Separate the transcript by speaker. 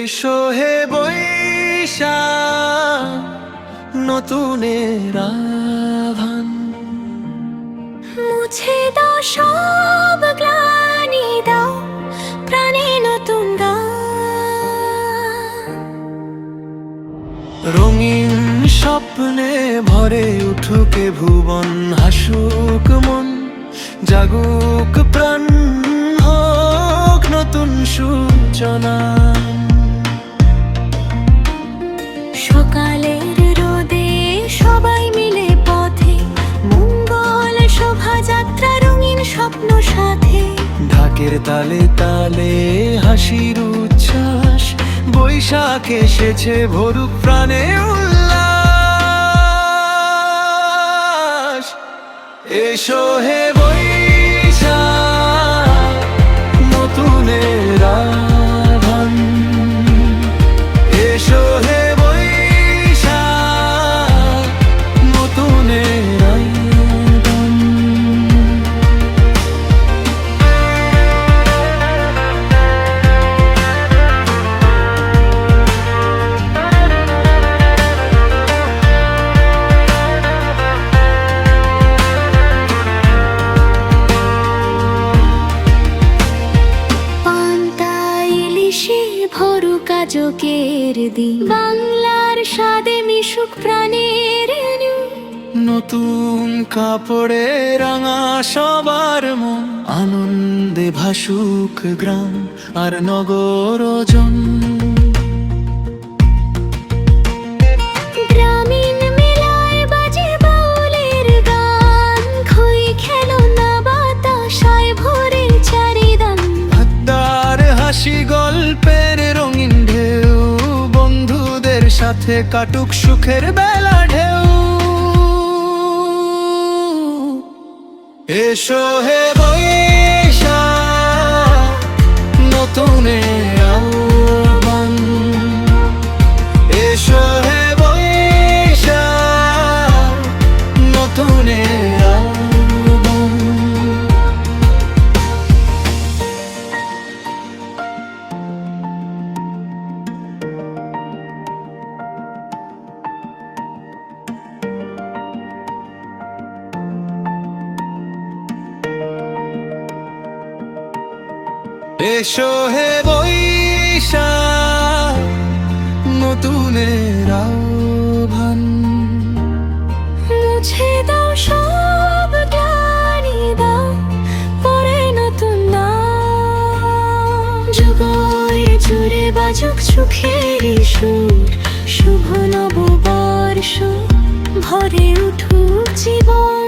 Speaker 1: এসো হে বৈশাখ, নতুনের আহ্বান।
Speaker 2: মুছে দাও সব গ্লানি, দাও প্রাণে নতুন গান।
Speaker 1: রঙিন স্বপ্নে ভরে উঠুক এ ভুবন, হাসুক মন, জাগুক প্রাণ, হোক নতুন সূচনা।
Speaker 2: সকালের রোদে সবাই মিলে পথে, মঙ্গল শোভাযাত্রা, রঙিন স্বপ্ন সাথে।
Speaker 1: ঢাকের তালে তালে হাসির উচ্ছ্বাস, বৈশাখ এসেছে ভরুক প্রাণে উল্লাস। এসো হে বৈশাখ, নতুনের আহ্বান। এসো হে বৈশাখ, নতুনের আহ্বান।
Speaker 2: ভরুক আজকের দিন, বাংলার স্বাদে মিশুক প্রাণের নীড়।
Speaker 1: নতুন কাপড়ে রাঙা সবার মন, আনন্দে ভাসুক গ্রাম আর নগর জন।
Speaker 2: গ্রামীণ মেলায় বাজে বাউলের গান, খই খেলনা বাতাসায় ভরে চারিদান।
Speaker 1: আড্ডার হাসি গল্পের রঙিন ঢেউ, বন্ধুদের সাথে কাটুক সুখের বেলা ঢেউ। এসো হে বৈশাখ, নতুনের আহ্বান। এসো হে বৈশাখ, নতুনের আহ্বান। এসো হে বৈশাখ, নতুনের আহ্বান।
Speaker 2: মুছে দাও সব গ্লানি, দাও পরে নতুন নাম। যুগয়ে জুড়ে বাজুক সুখের সুর, শুভ নববর্ষ ভরে উঠুক জীবন।